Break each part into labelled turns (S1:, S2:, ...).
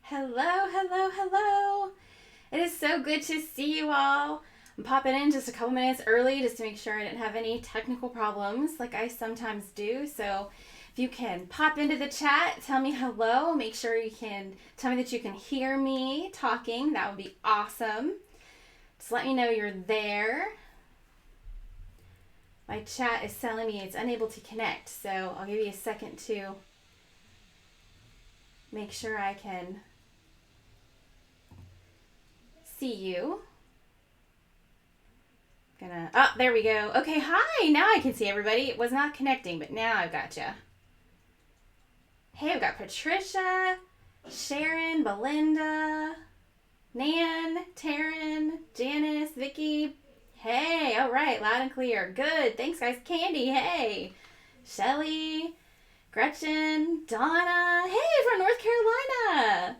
S1: Hello, hello, hello. It is so good to see you all. I'm popping in just a couple minutes early just to make sure I didn't have any technical problems like I sometimes do. So if you can pop into the chat, tell me hello. Make sure you can tell me that you can hear me talking. That would be awesome. Just let me know you're there. My chat is telling me it's unable to connect, so I'll give you a second to make sure I can see you. There we go. Okay, hi. Now I can see everybody. It was not connecting, but now I've got you. Hey, I've got Patricia, Sharon, Belinda, Nan, Taryn, Janice, Vicky. Hey, all right, loud and clear. Good. Thanks, guys. Candy, hey. Shelly, Gretchen, Donna. Hey, from North Carolina.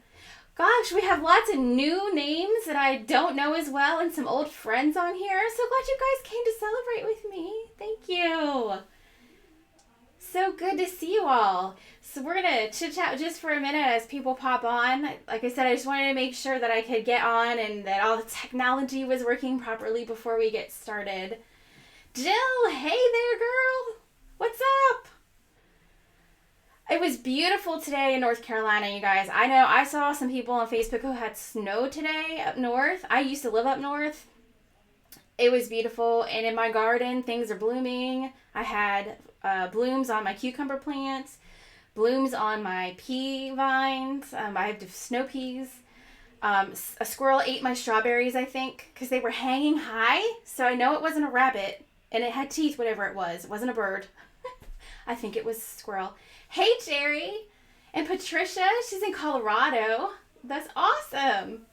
S1: Gosh, we have lots of new names that I don't know as well and some old friends on here. So glad you guys came to celebrate with me. Thank you. So good to see you all. So we're going to chit-chat just for a minute as people pop on. Like I said, I just wanted to make sure that I could get on and that all the technology was working properly before we get started. Jill, hey there, girl. What's up? It was beautiful today in North Carolina, you guys. I know I saw some people on Facebook who had snow today up north. I used to live up north. It was beautiful, and in my garden, things are blooming. I had blooms on my cucumber plants, blooms on my pea vines. I had snow peas. A squirrel ate my strawberries, I think, because they were hanging high, so I know it wasn't a rabbit, and it had teeth, whatever it was. It wasn't a bird. I think it was a squirrel. Hey, Jerry. And Patricia, she's in Colorado. That's awesome.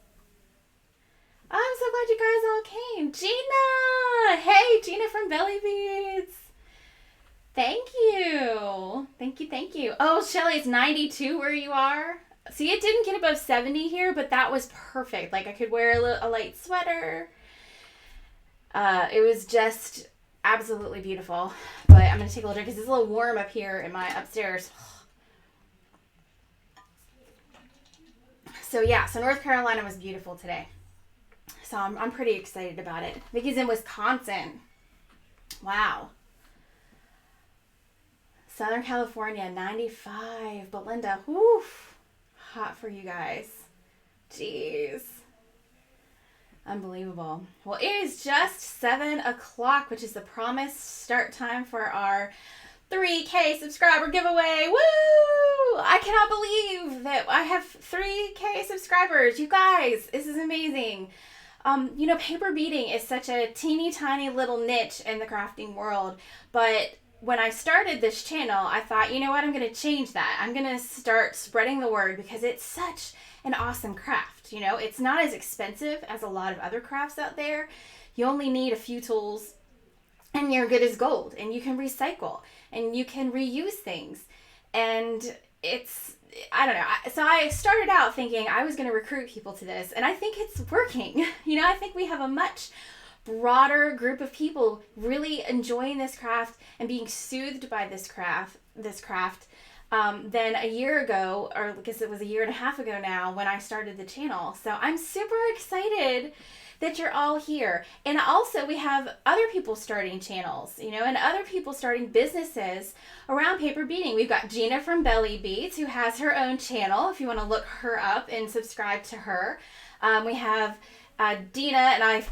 S1: I'm so glad you guys all came. Gina! Hey, Gina from Belly Beads. Thank you. Thank you. Oh, Shelly, it's 92 where you are. See, it didn't get above 70 here, but that was perfect. Like, I could wear a light sweater. It was just absolutely beautiful. But I'm going to take a little drink because it's a little warm up here in my upstairs. So yeah, so North Carolina was beautiful today. So I'm pretty excited about it. Vicky's in Wisconsin. Wow. Southern California, 95. Belinda, whew. Hot for you guys. Jeez. Unbelievable. Well, it is just 7 o'clock, which is the promised start time for our 3K subscriber giveaway. Woo! I cannot believe that I have 3K subscribers. You guys, this is amazing. Paper beading is such a teeny tiny little niche in the crafting world, but when I started this channel, I thought, you know what, I'm going to change that. I'm going to start spreading the word because it's such an awesome craft. It's not as expensive as a lot of other crafts out there. You only need a few tools and you're good as gold, and you can recycle and you can reuse things. And I don't know. So I started out thinking I was going to recruit people to this, and I think it's working. I think we have a much broader group of people really enjoying this craft and being soothed by this craft than a year ago, or I guess it was a year and a half ago now when I started the channel. So I'm super excited that you're all here. And also we have other people starting channels, and other people starting businesses around paper beading. We've got Gina from Belly Beads, who has her own channel, if you want to look her up and subscribe to her. We have Dina, and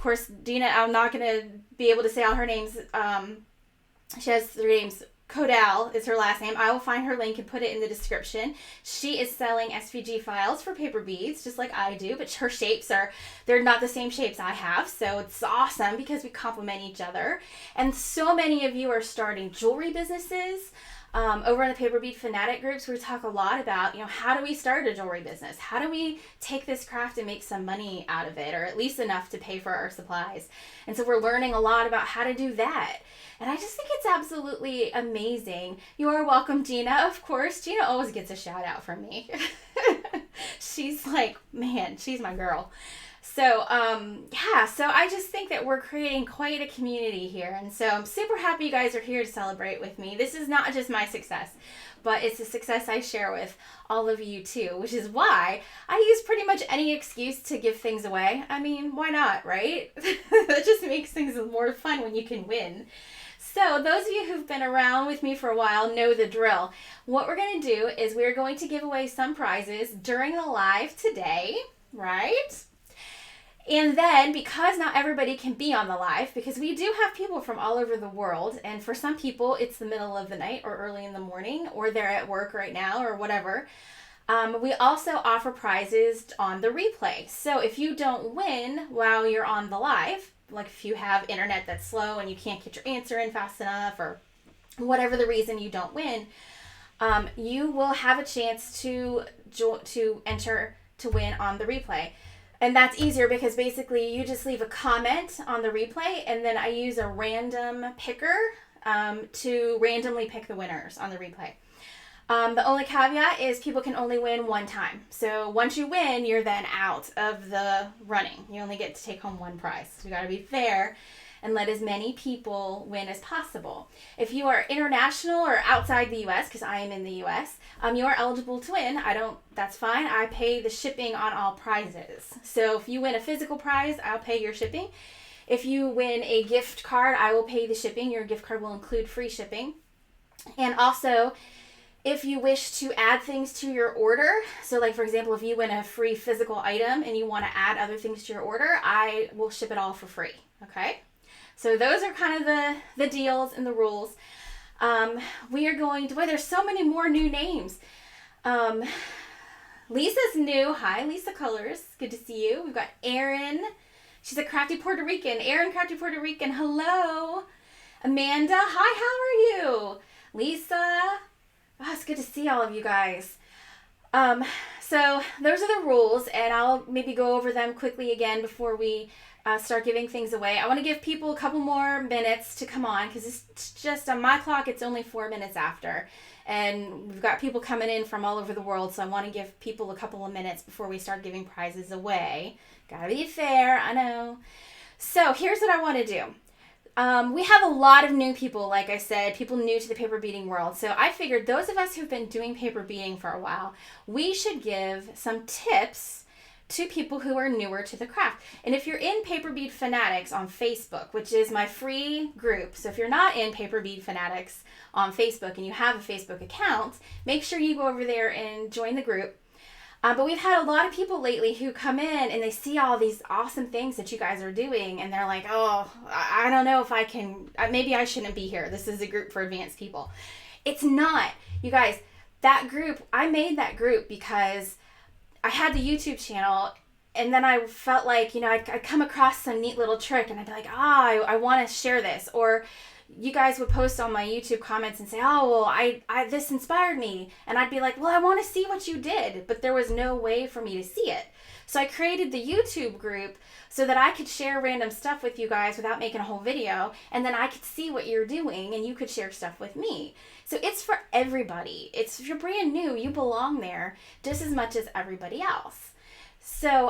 S1: Dina, I'm not going to be able to say all her names. She has 3 names. Codell is her last name. I will find her link and put it in the description. She is selling SVG files for paper beads, just like I do, but her shapes they're not the same shapes I have, so it's awesome because we complement each other. And so many of you are starting jewelry businesses. Over in the Paper Bead Fanatic groups, we talk a lot about, how do we start a jewelry business? How do we take this craft and make some money out of it, or at least enough to pay for our supplies? And so we're learning a lot about how to do that. And I just think it's absolutely amazing. You are welcome, Gina. Of course, Gina always gets a shout out from me. She's like, man, she's my girl. So, yeah, so I just think that we're creating quite a community here. And so I'm super happy you guys are here to celebrate with me. This is not just my success, but it's a success I share with all of you too, which is why I use pretty much any excuse to give things away. I mean, why not, right? That just makes things more fun when you can win. So those of you who've been around with me for a while know the drill. What we're going to do is we're going to give away some prizes during the live today, right? And then, because not everybody can be on the live, because we do have people from all over the world, and for some people it's the middle of the night or early in the morning, or they're at work right now or whatever, we also offer prizes on the replay. So if you don't win while you're on the live, like if you have internet that's slow and you can't get your answer in fast enough, or whatever the reason you don't win, you will have a chance to enter to win on the replay. And that's easier because basically you just leave a comment on the replay, and then I use a random picker to randomly pick the winners on the replay. The only caveat is people can only win one time. So once you win, you're then out of the running. You only get to take home one prize. So you got to be fair and let as many people win as possible. If you are international or outside the U.S., because I am in the U.S., you are eligible to win. That's fine. I pay the shipping on all prizes. So if you win a physical prize, I'll pay your shipping. If you win a gift card, I will pay the shipping. Your gift card will include free shipping. And also, if you wish to add things to your order, so like for example, if you win a free physical item and you want to add other things to your order, I will ship it all for free. Okay? So those are kind of the deals and the rules. We are going to, boy, there's so many more new names. Lisa's new. Hi, Lisa Colors. Good to see you. We've got Erin. She's a crafty Puerto Rican. Erin, crafty Puerto Rican. Hello. Amanda. Hi, how are you? Lisa. Oh, it's good to see all of you guys. So those are the rules, and I'll maybe go over them quickly again before we start giving things away. I want to give people a couple more minutes to come on, because it's just on my clock, it's only 4 minutes after. And we've got people coming in from all over the world, so I want to give people a couple of minutes before we start giving prizes away. Gotta be fair, I know. So here's what I want to do. We have a lot of new people, like I said, people new to the paper beading world. So I figured those of us who've been doing paper beading for a while, we should give some tips to people who are newer to the craft. And if you're in Paper Bead Fanatics on Facebook, which is my free group, so if you're not in Paper Bead Fanatics on Facebook and you have a Facebook account, make sure you go over there and join the group. But we've had a lot of people lately who come in and they see all these awesome things that you guys are doing, and they're like, oh, I don't know if I can, maybe I shouldn't be here. This is a group for advanced people. It's not. You guys, that group, I made that group because I had the YouTube channel, and then I felt like, I'd come across some neat little trick, and I'd be like, I want to share this. Or you guys would post on my YouTube comments and say, oh, well, I this inspired me. And I'd be like, well, I want to see what you did. But there was no way for me to see it. So I created the YouTube group so that I could share random stuff with you guys without making a whole video. And then I could see what you're doing, and you could share stuff with me. So it's for everybody. If you're brand new, you belong there just as much as everybody else. So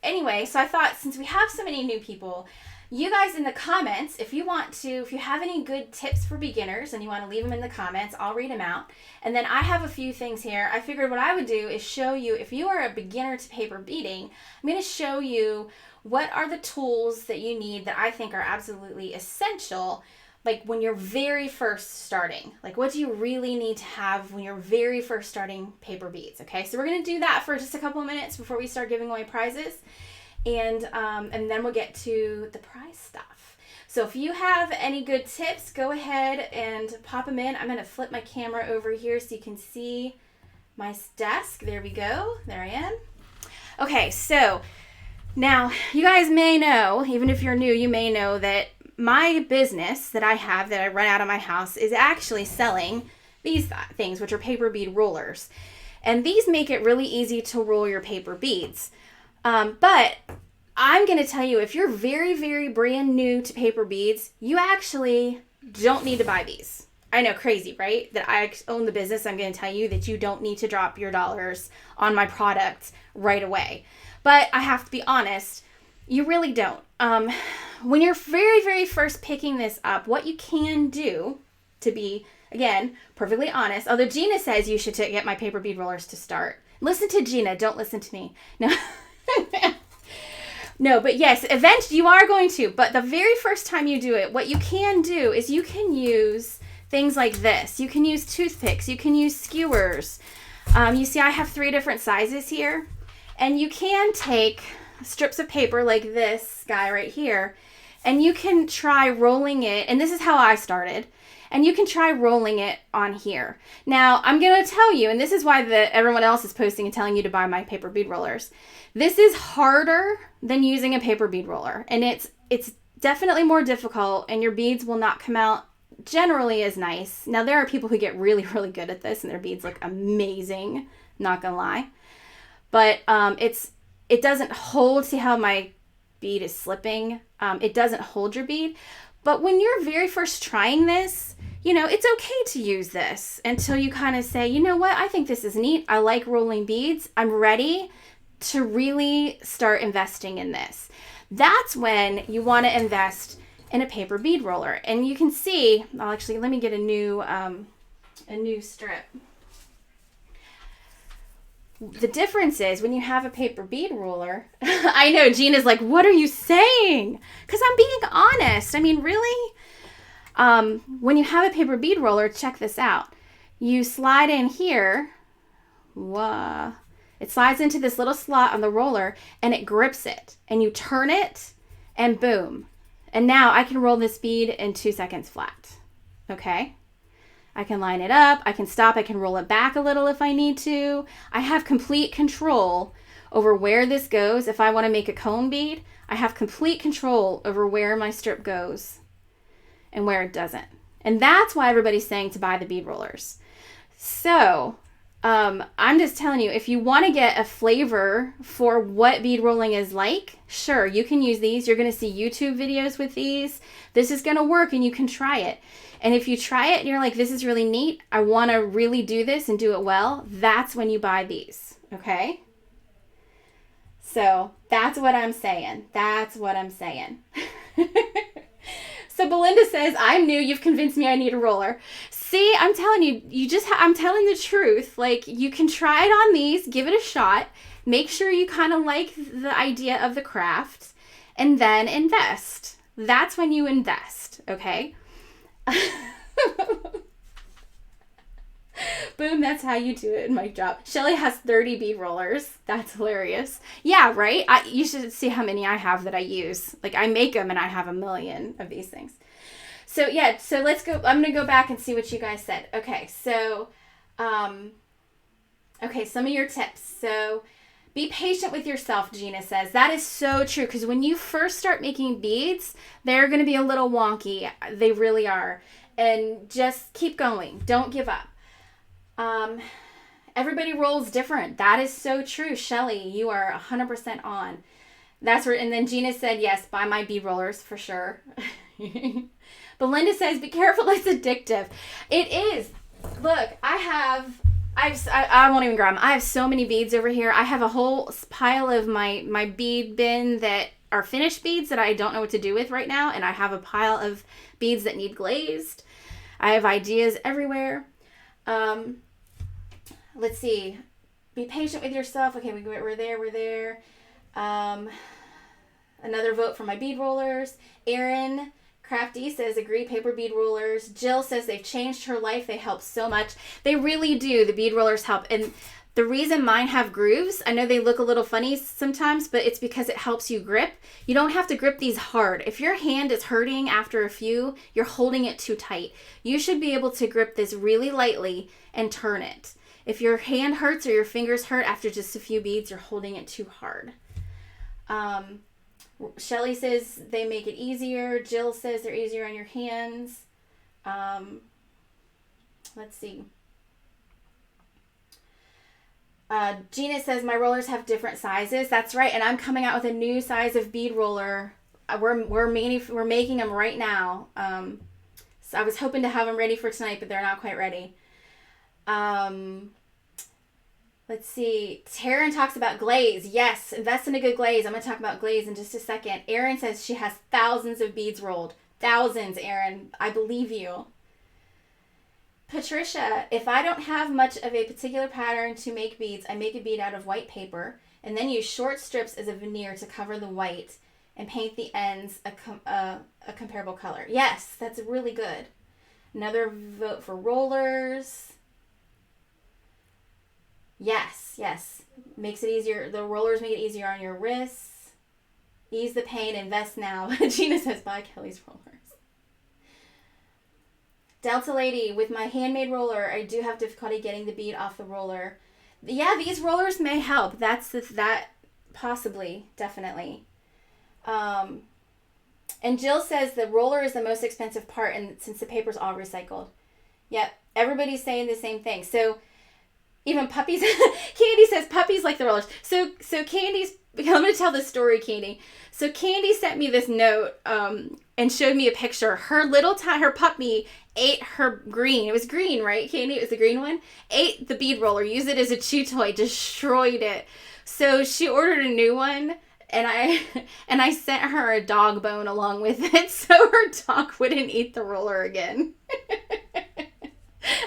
S1: anyway, so I thought, since we have so many new people, you guys in the comments, if you have any good tips for beginners and you want to leave them in the comments, I'll read them out. And then I have a few things here. I figured what I would do is show you, if you are a beginner to paper beading, I'm going to show you what are the tools that you need that I think are absolutely essential, like when you're very first starting. Like, what do you really need to have when you're very first starting paper beads? Okay, so we're going to do that for just a couple of minutes before we start giving away prizes. And then we'll get to the prize stuff. So if you have any good tips, go ahead and pop them in. I'm going to flip my camera over here so you can see my desk. There we go. There I am. Okay, so now you guys may know, even if you're new, you may know that my business that I have, that I run out of my house, is actually selling these things, which are paper bead rollers. And these make it really easy to roll your paper beads. But I'm going to tell you, if you're very, very brand new to paper beads, you actually don't need to buy these. I know, crazy, right? That I own the business. I'm going to tell you that you don't need to drop your dollars on my product right away. But I have to be honest, you really don't. When you're very, very first picking this up, what you can do, to be, again, perfectly honest, although Gina says you should get my paper bead rollers to start. Listen to Gina, don't listen to me. No. No, but yes, eventually you are going to. But the very first time you do it, what you can do is you can use things like this. You can use toothpicks. You can use skewers. You see I have 3 different sizes here. And you can take strips of paper like this guy right here, and you can try rolling it. And this is how I started. And you can try rolling it on here. Now, I'm going to tell you, and this is why everyone else is posting and telling you to buy my paper bead rollers. This is harder than using a paper bead roller. And it's definitely more difficult, and your beads will not come out generally as nice. Now, there are people who get really, really good at this, and their beads look amazing. Not going to lie. But it doesn't hold. See how my bead is slipping? It doesn't hold your bead. But when you're very first trying this, it's okay to use this until you kind of say, you know what, I think this is neat. I like rolling beads. I'm ready to really start investing in this. That's when you want to invest in a paper bead roller. And you can see, let me get a new strip. The difference is when you have a paper bead roller, I know Gina's like, what are you saying? Because I'm being honest. I mean, really? When you have a paper bead roller, check this out. You slide in here. Whoa. It slides into this little slot on the roller and it grips it. And you turn it and boom. And now I can roll this bead in 2 seconds flat. Okay? I can line it up, I can stop, I can roll it back a little if I need to. I have complete control over where this goes. If I want to make a cone bead, I have complete control over where my strip goes and where it doesn't. And that's why everybody's saying to buy the bead rollers. So, I'm just telling you, if you want to get a flavor for what bead rolling is like, sure, you can use these. You're going to see YouTube videos with these. This is going to work and you can try it. And if you try it and you're like, this is really neat, I want to really do this and do it well, that's when you buy these, okay? So that's what I'm saying. That's what I'm saying. So Belinda says, I'm new. You've convinced me I need a roller. See, I'm telling you, I'm telling the truth. Like, you can try it on these, give it a shot, make sure you kind of like the idea of the craft, and then invest. That's when you invest, okay? Boom, that's how you do it in my job. Shelly has 30 bead rollers. That's hilarious. Yeah, right? You should see how many I have that I use. Like, I make them and I have a million of these things. So, yeah, so let's go. I'm going to go back and see what you guys said. Okay, so, some of your tips. So, be patient with yourself, Gina says. That is so true, because when you first start making beads, they're going to be a little wonky. They really are. And just keep going. Don't give up. Everybody rolls different. That is so true. Shelly, you are 100% on. That's where, and then Gina said, yes, buy my bead rollers for sure. Belinda says, be careful, it's addictive. It is. Look, I won't even grab them. I have so many beads over here. I have a whole pile of my bead bin that are finished beads that I don't know what to do with right now. And I have a pile of beads that need glazed. I have ideas everywhere. Let's see. Be patient with yourself. Okay, we're there. Another vote for my bead rollers. Erin Crafty says, agree, paper bead rollers. Jill says they've changed her life. They help so much. They really do. The bead rollers help. And the reason mine have grooves, I know they look a little funny sometimes, but it's because it helps you grip. You don't have to grip these hard. If your hand is hurting after a few, you're holding it too tight. You should be able to grip this really lightly and turn it. If your hand hurts or your fingers hurt after just a few beads, you're holding it too hard. Shelly says they make it easier. Jill says they're easier on your hands. Let's see. Gina says my rollers have different sizes. That's right, and I'm coming out with a new size of bead roller. We're making them right now. So I was hoping to have them ready for tonight, but they're not quite ready. Let's see. Taryn talks about glaze. Yes, invest in a good glaze. I'm going to talk about glaze in just a second. Erin says she has thousands of beads rolled. Thousands, Erin. I believe you. Patricia, if I don't have much of a particular pattern to make beads, I make a bead out of white paper and then use short strips as a veneer to cover the white and paint the ends a comparable color. Yes, that's really good. Another vote for rollers. Yes, yes. Makes it easier. The rollers make it easier on your wrists. Ease the pain. Invest now. Gina says, buy Kelly's rollers. Delta Lady, with my handmade roller, I do have difficulty getting the bead off the roller. Yeah, these rollers may help. That possibly, definitely. And Jill says the roller is the most expensive part, and since the paper's all recycled. Yep, everybody's saying the same thing. So even puppies, Candy says puppies like the rollers. So Candy's, I'm going to tell this story, Candy. So Candy sent me this note and showed me a picture. Her puppy ate her green. It was green, right, Candy? It was the green one. Ate the bead roller, used it as a chew toy, destroyed it. So she ordered a new one, and I sent her a dog bone along with it so her dog wouldn't eat the roller again.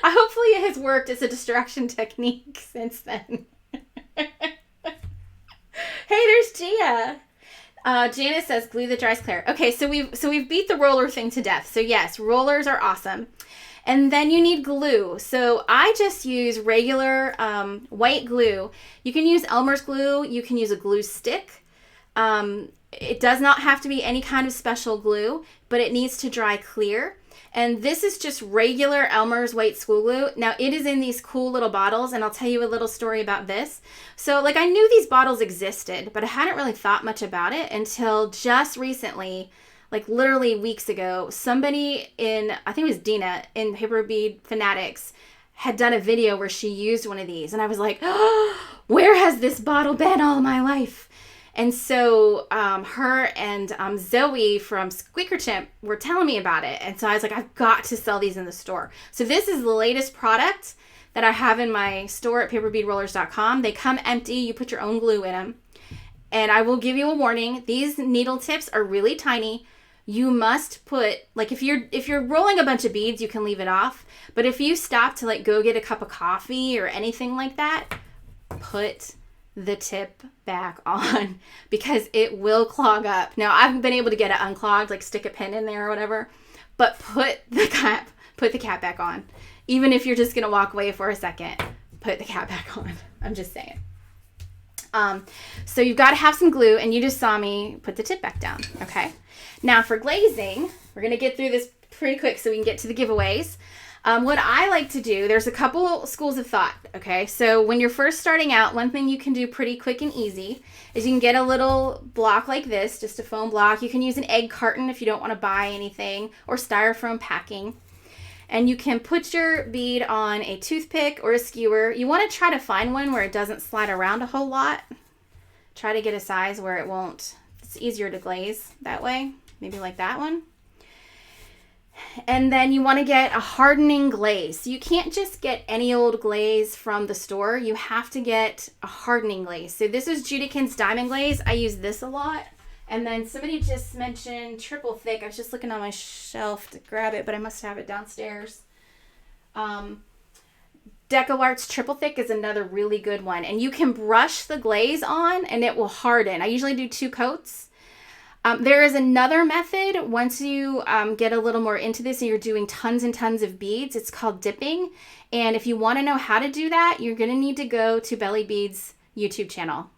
S1: Hopefully it has worked as a distraction technique since then. Hey, there's Gia. Janice says glue that dries clear. Okay, so we've beat the roller thing to death. So yes, rollers are awesome. And then you need glue. So I just use regular white glue. You can use Elmer's glue. You can use a glue stick. It does not have to be any kind of special glue, but it needs to dry clear. And this is just regular Elmer's white school glue. Now, it is in these cool little bottles, and I'll tell you a little story about this. So, I knew these bottles existed, but I hadn't really thought much about it until just recently, literally weeks ago. Somebody I think it was Dina, in Paper Bead Fanatics, had done a video where she used one of these. And I was like, oh, where has this bottle been all my life? And so her and Zoe from Squeaker Chimp were telling me about it. And so I was like, I've got to sell these in the store. So this is the latest product that I have in my store at paperbeadrollers.com. They come empty. You put your own glue in them. And I will give you a warning. These needle tips are really tiny. You must put, if you're rolling a bunch of beads, you can leave it off. But if you stop to go get a cup of coffee or anything like that, put the tip back on because it will clog up. Now, I've been able to get it unclogged, stick a pin in there or whatever, but put the cap back on. Even if you're just going to walk away for a second, put the cap back on. I'm just saying. So you've got to have some glue, and you just saw me put the tip back down. Okay. Now for glazing, we're going to get through this pretty quick so we can get to the giveaways. What I like to do, there's a couple schools of thought, okay? So when you're first starting out, one thing you can do pretty quick and easy is you can get a little block like this, just a foam block. You can use an egg carton if you don't want to buy anything, or styrofoam packing. And you can put your bead on a toothpick or a skewer. You want to try to find one where it doesn't slide around a whole lot. Try to get a size where it's easier to glaze that way. Maybe like that one. And then you want to get a hardening glaze. So you can't just get any old glaze from the store. You have to get a hardening glaze. So this is Judikins Diamond Glaze. I use this a lot. And then somebody just mentioned triple thick. I was just looking on my shelf to grab it, but I must have it downstairs. DecoArt's triple thick is another really good one. And you can brush the glaze on and it will harden. I usually do 2 coats. There is another method once you get a little more into this and you're doing tons and tons of beads. It's called dipping. And if you want to know how to do that, you're going to need to go to Belly Beads YouTube channel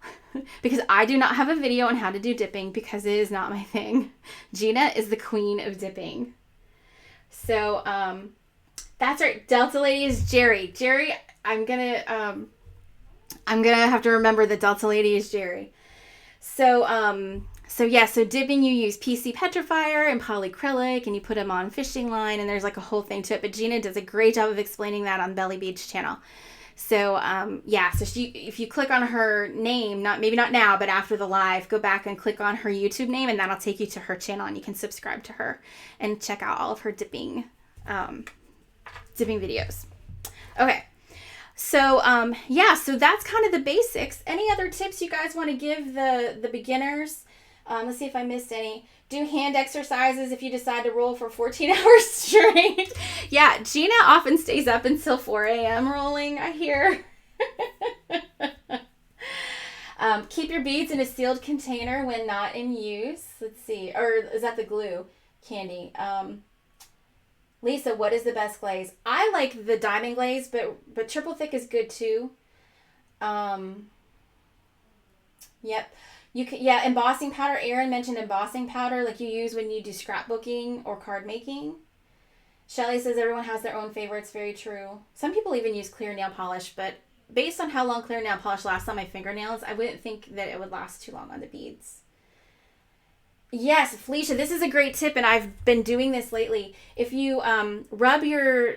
S1: because I do not have a video on how to do dipping because it is not my thing. Gina is the queen of dipping. So that's right. Delta Lady is Jerry. Jerry, I'm gonna have to remember that Delta Lady is Jerry. So dipping, you use PC petrifier and polyacrylic, and you put them on fishing line, and there's a whole thing to it. But Gina does a great job of explaining that on Belly Beach channel. So if you click on her name, maybe not now, but after the live, go back and click on her YouTube name, and that'll take you to her channel, and you can subscribe to her and check out all of her dipping videos. Okay. So, yeah, so that's kind of the basics. Any other tips you guys want to give the beginners? Let's see if I missed any. Do hand exercises if you decide to roll for 14 hours straight. Yeah, Gina often stays up until 4 a.m. rolling, I hear. Keep your beads in a sealed container when not in use. Let's see. Or is that the glue? Candy. Lisa, what is the best glaze? I like the diamond glaze, but triple thick is good too. Yep. You can, yeah, embossing powder. Erin mentioned embossing powder, like you use when you do scrapbooking or card making. Shelly says everyone has their own favorites. Very true. Some people even use clear nail polish, but based on how long clear nail polish lasts on my fingernails, I wouldn't think that it would last too long on the beads. Yes, Felicia, this is a great tip, and I've been doing this lately. If you rub your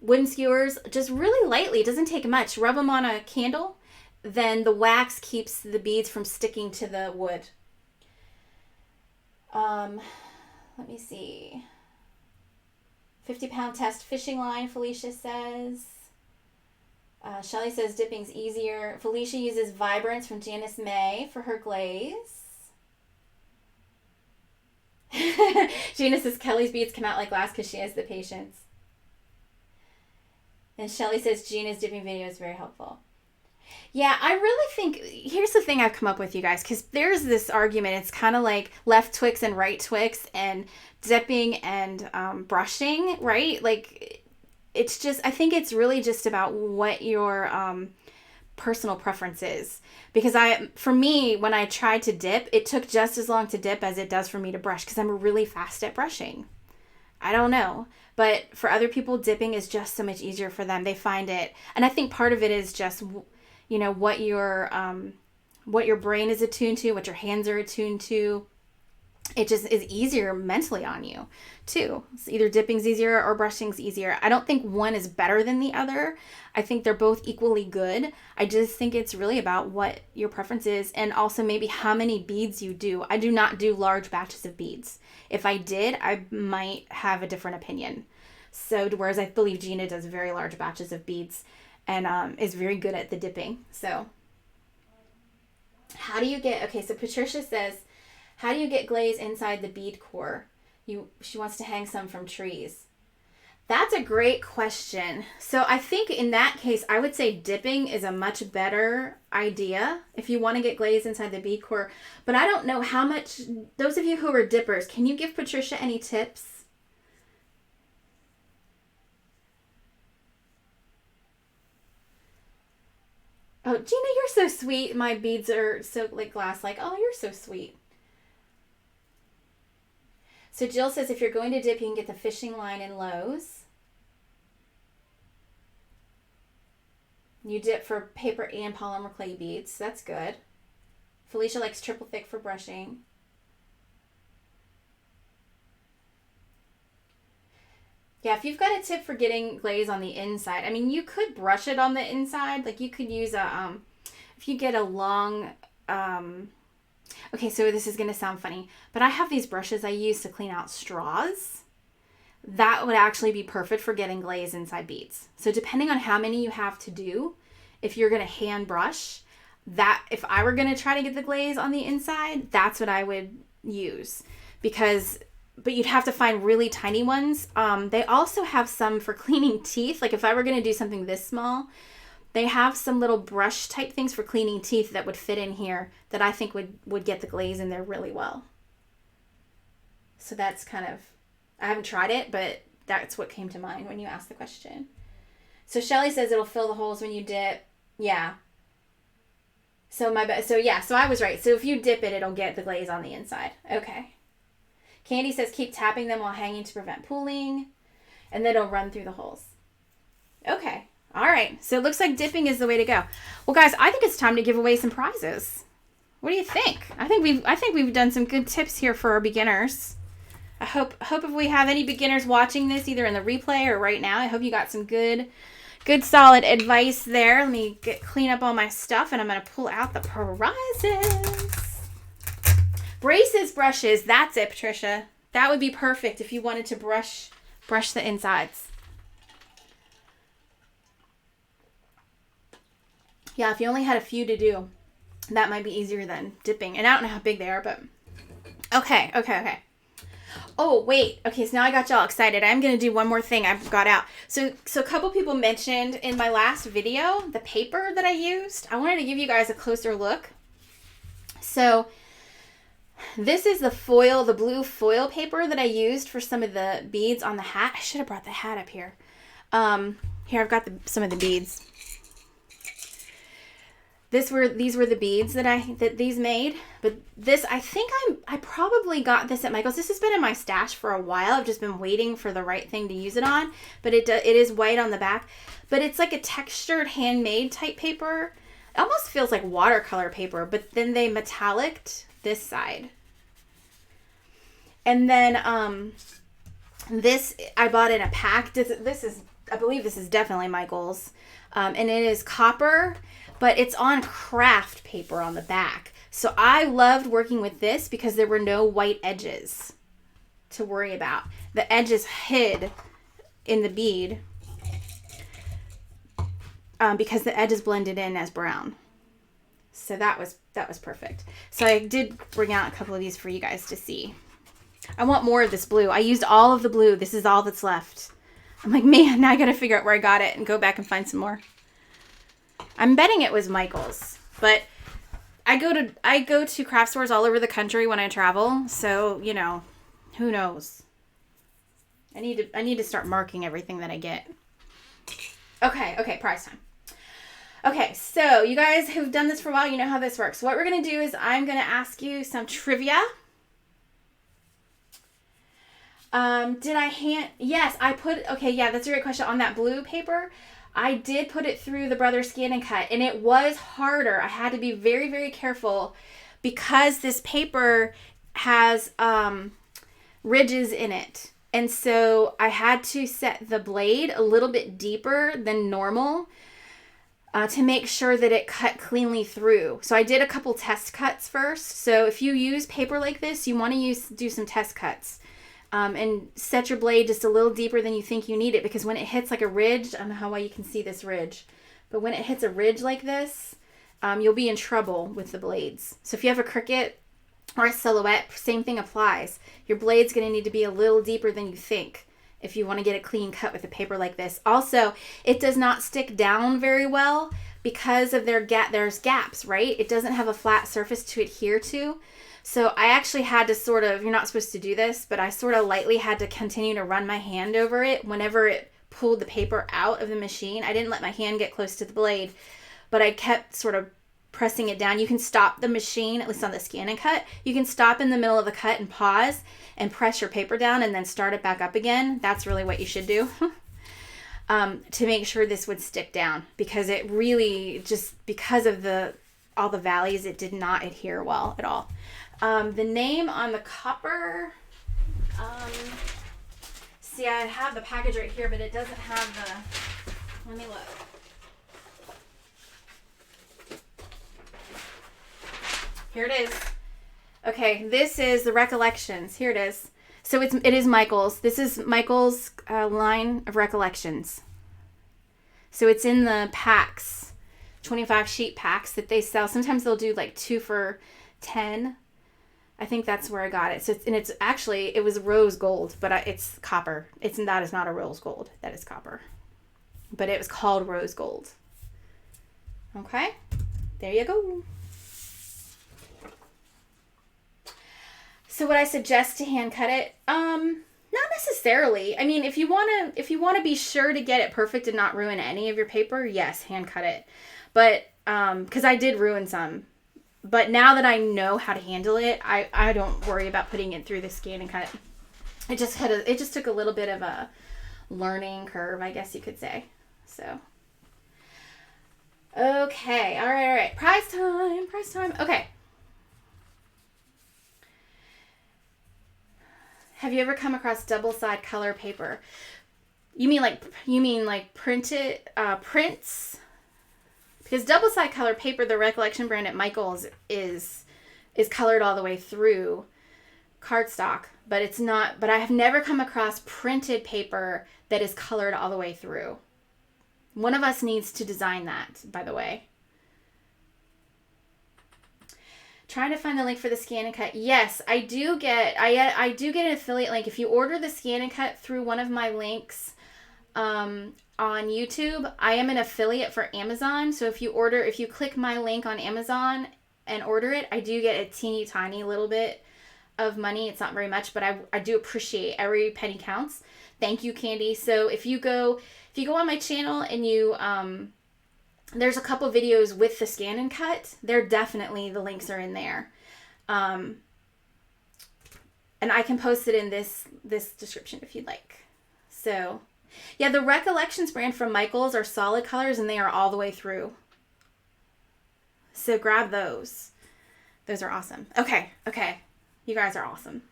S1: wooden skewers just really lightly, it doesn't take much, rub them on a candle, then the wax keeps the beads from sticking to the wood. Let me see. 50-pound test fishing line, Felicia says. Shelly says dipping's easier. Felicia uses Vibrance from Janice May for her glaze. Gina says Kelly's beads come out like glass because she has the patience. And Shelly says Gina's dipping video is very helpful. Yeah, I really think, here's the thing I've come up with, you guys, because there's this argument. It's kind of like left Twix and right Twix and dipping and brushing, right? Like, it's just, I think it's really just about what your personal preference is. Because for me, when I tried to dip, it took just as long to dip as it does for me to brush because I'm really fast at brushing. I don't know. But for other people, dipping is just so much easier for them. They find it. And I think part of it is just, you know, what your brain is attuned to, what your hands are attuned to. It just is easier mentally on you too. It's either dipping's easier or brushing's easier. I don't think one is better than the other. I think they're both equally good. I just think it's really about what your preference is and also maybe how many beads you do. I do not do large batches of beads. If I did, I might have a different opinion. So whereas I believe Gina does very large batches of beads and is very good at the dipping. So how do you get, okay, so Patricia says, how do you get glaze inside the bead core? She wants to hang some from trees. That's a great question. So I think in that case, I would say dipping is a much better idea if you want to get glaze inside the bead core. But I don't know how much, those of you who are dippers, can you give Patricia any tips? Oh, Gina, you're so sweet. My beads are so like glass, like, oh, you're so sweet. So Jill says if you're going to dip, you can get the fishing line in Lowe's. You dip for paper and polymer clay beads. That's good. Felicia likes triple thick for brushing. Yeah, if you've got a tip for getting glaze on the inside, I mean, you could brush it on the inside. Like you could use a, if you get a long, okay, so this is going to sound funny, but I have these brushes I use to clean out straws. That would actually be perfect for getting glaze inside beads. So depending on how many you have to do, if you're going to hand brush, that if I were going to try to get the glaze on the inside, that's what I would use. But you'd have to find really tiny ones. They also have some for cleaning teeth. Like if I were going to do something this small, they have some little brush type things for cleaning teeth that would fit in here that I think would get the glaze in there really well. So that's kind of, I haven't tried it, but that's what came to mind when you asked the question. So Shelly says it'll fill the holes when you dip. Yeah. So I was right. So if you dip it, it'll get the glaze on the inside. Okay. Candy says keep tapping them while hanging to prevent pooling, and then it'll run through the holes. Okay. All right. So it looks like dipping is the way to go. Well, guys, I think it's time to give away some prizes. What do you think? I think we've done some good tips here for our beginners. I hope if we have any beginners watching this, either in the replay or right now, I hope you got some good solid advice there. Let me clean up all my stuff, and I'm going to pull out the prizes. Braces, brushes. That's it, Patricia. That would be perfect if you wanted to brush the insides. Yeah, if you only had a few to do, that might be easier than dipping. And I don't know how big they are, but okay. Oh, wait. Okay, so now I got y'all excited. I'm going to do one more thing I've got out. So a couple people mentioned in my last video the paper that I used. I wanted to give you guys a closer look. So this is the foil, the blue foil paper that I used for some of the beads on the hat. I should have brought the hat up here. Here, I've got some of the beads. These were the beads that these made, but this, I think I probably got this at Michael's. This has been in my stash for a while. I've just been waiting for the right thing to use it on, but it is white on the back, but it's like a textured handmade type paper. It almost feels like watercolor paper, but then they metalliced this side. And then this I bought in a pack. This is, I believe this is definitely Michael's, and it is copper, but it's on craft paper on the back. So I loved working with this because there were no white edges to worry about. The edges hid in the bead because the edges blended in as brown. So that was perfect. So I did bring out a couple of these for you guys to see. I want more of this blue. I used all of the blue. This is all that's left. I'm like, man, now I got to figure out where I got it and go back and find some more. I'm betting it was Michael's, but I go to craft stores all over the country when I travel, so you know, who knows. I need to start marking everything that I get. Okay, prize time. Okay, so you guys who've done this for a while, you know how this works. So what we're gonna do is I'm gonna ask you some trivia. Yes, okay, yeah, that's a great question. On that blue paper, I did put it through the Brothers Scan and Cut, and it was harder. I had to be very, very careful because this paper has ridges in it. And so I had to set the blade a little bit deeper than normal to make sure that it cut cleanly through. So I did a couple test cuts first. So if you use paper like this, you want to do some test cuts. And set your blade just a little deeper than you think you need it, because when it hits like a ridge, I don't know how well you can see this ridge, but when it hits a ridge like this, you'll be in trouble with the blades. So if you have a Cricut or a Silhouette, same thing applies. Your blade's going to need to be a little deeper than you think if you want to get a clean cut with a paper like this. Also, it does not stick down very well because of there's gaps, right? It doesn't have a flat surface to adhere to. So I actually had to sort of, you're not supposed to do this, but I sort of lightly had to continue to run my hand over it whenever it pulled the paper out of the machine. I didn't let my hand get close to the blade, but I kept sort of pressing it down. You can stop the machine, at least on the Scan and Cut. You can stop in the middle of the cut and pause and press your paper down and then start it back up again. That's really what you should do to make sure this would stick down, because it really, just because of all the valleys, it did not adhere well at all. The name on the copper, see, I have the package right here, but it doesn't have let me look. Here it is. Okay, this is the Recollections. Here it is. So it is Michael's. This is Michael's line of Recollections. So it's in the packs, 25 sheet packs that they sell. Sometimes they'll do like 2 for $10. I think that's where I got it. So it's actually, it was rose gold, but it's copper. That is not a rose gold. That is copper. But it was called rose gold. Okay. There you go. So would I suggest to hand cut it? Not necessarily. I mean, if you want to be sure to get it perfect and not ruin any of your paper, yes, hand cut it. But because I did ruin some. But now that I know how to handle it, I don't worry about putting it through the Scan and Cut. It just took a little bit of a learning curve, I guess you could say. So, okay, all right. Prize time. Okay. Have you ever come across double-side color paper? You mean like printed prints? Because double-side color paper, the Recollection brand at Michael's, is colored all the way through cardstock, but it's not. But I have never come across printed paper that is colored all the way through. One of us needs to design that, by the way. Trying to find the link for the Scan and Cut. Yes, I do get an affiliate link. If you order the Scan and Cut through one of my links on YouTube, I am an affiliate for Amazon. So if you click my link on Amazon and order it, I do get a teeny tiny little bit of money. It's not very much, but I do appreciate every penny counts. Thank you, Candy. So if you go on my channel and you there's a couple videos with the Scan and Cut. They're definitely, the links are in there. And I can post it in this description if you'd like. So, yeah, the Recollections brand from Michaels are solid colors and they are all the way through. So grab those. Those are awesome. Okay. You guys are awesome.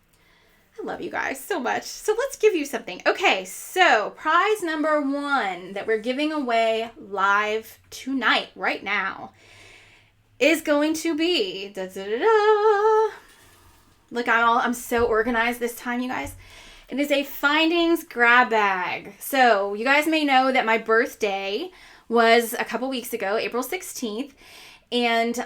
S1: I love you guys so much. So let's give you something. Okay, so prize number 1 that we're giving away live tonight, right now, is going to be, look, I'm so organized this time, you guys. It is a Findings grab bag. So you guys may know that my birthday was a couple weeks ago, April 16th, and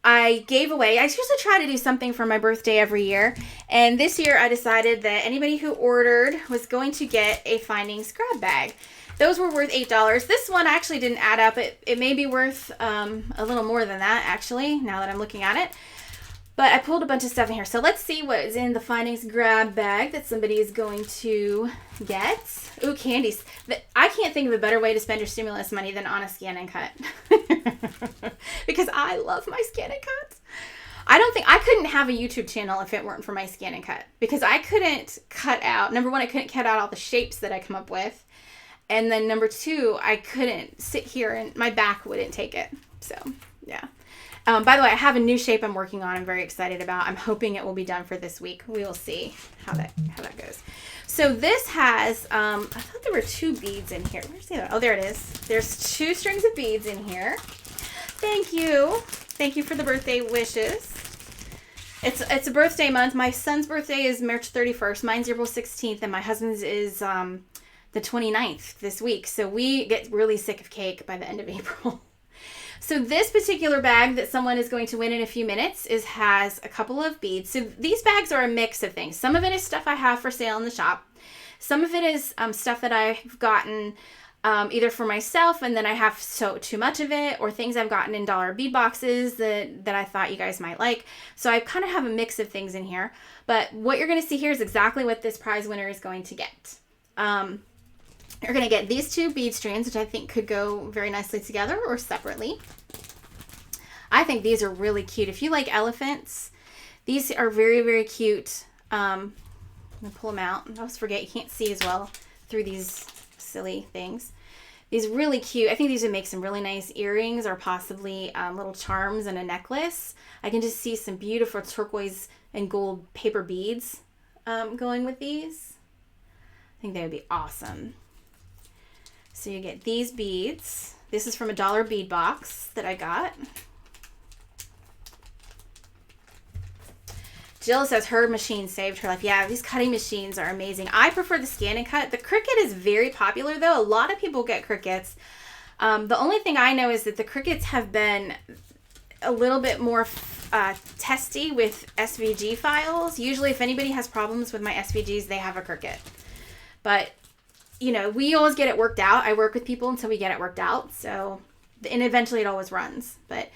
S1: I usually try to do something for my birthday every year. And this year I decided that anybody who ordered was going to get a Findings grab bag. Those were worth $8. This one actually didn't add up. It may be worth a little more than that, actually, now that I'm looking at it. But I pulled a bunch of stuff in here. So let's see what is in the Findings grab bag that somebody is going to get. Ooh, candies. I can't think of a better way to spend your stimulus money than on a Scan and Cut. Because I love my Scan and Cut. I couldn't have a YouTube channel if it weren't for my Scan and Cut. Because I couldn't cut out, number 1, I couldn't cut out all the shapes that I come up with. And then number 2, I couldn't sit here and my back wouldn't take it. So, yeah. By the way, I have a new shape I'm working on. I'm very excited about. I'm hoping it will be done for this week. We will see how that goes. So this has, I thought there were 2 beads in here. Where's the other? Oh, there it is. There's 2 strings of beads in here. Thank you. Thank you for the birthday wishes. It's a birthday month. My son's birthday is March 31st. Mine's April 16th, and my husband's is the 29th this week. So we get really sick of cake by the end of April. So this particular bag that someone is going to win in a few minutes has a couple of beads. So these bags are a mix of things. Some of it is stuff I have for sale in the shop. Some of it is stuff that I've gotten either for myself and then I have too much of it, or things I've gotten in dollar bead boxes that I thought you guys might like. So I kind of have a mix of things in here. But what you're going to see here is exactly what this prize winner is going to get. You're going to get these 2 bead strands, which I think could go very nicely together or separately. I think these are really cute. If you like elephants, these are very, very cute. I'm going to pull them out. I always forget you can't see as well through these silly things. These really cute. I think these would make some really nice earrings or possibly little charms and a necklace. I can just see some beautiful turquoise and gold paper beads going with these. I think they would be awesome. So you get these beads. This is from a dollar bead box that I got. Jill says her machine saved her life. Yeah, these cutting machines are amazing. I prefer the Scan and Cut. The Cricut is very popular, though. A lot of people get Cricuts. The only thing I know is that the Cricuts have been a little bit more testy with SVG files. Usually, if anybody has problems with my SVGs, they have a Cricut. But you know, we always get it worked out. I work with people until we get it worked out. So, and eventually it always runs. But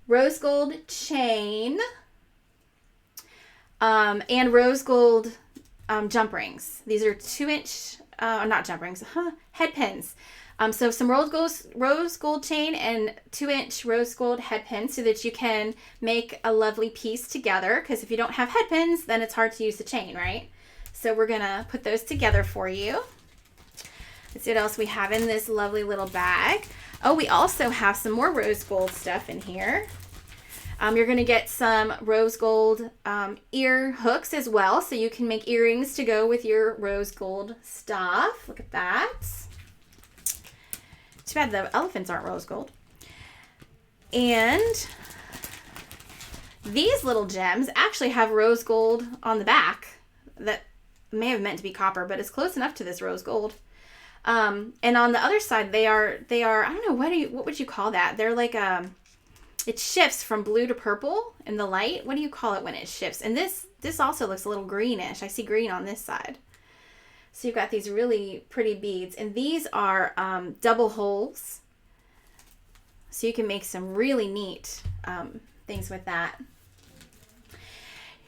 S1: rose gold chain and rose gold jump rings. These are 2-inch, not jump rings, head pins. So some rose gold chain and 2-inch rose gold head pins so that you can make a lovely piece together. Because if you don't have head pins, then it's hard to use the chain, right? So we're going to put those together for you. Let's see what else we have in this lovely little bag. Oh, we also have some more rose gold stuff in here. You're going to get some rose gold ear hooks as well. So you can make earrings to go with your rose gold stuff. Look at that. Too bad the elephants aren't rose gold. And these little gems actually have rose gold on the back. That may have meant to be copper, but it's close enough to this rose gold. And on the other side, they are I don't know, what would you call that? They're like it shifts from blue to purple in the light. What do you call it when it shifts? And this also looks a little greenish. I see green on this side. So you've got these really pretty beads, and these are double holes. So you can make some really neat things with that.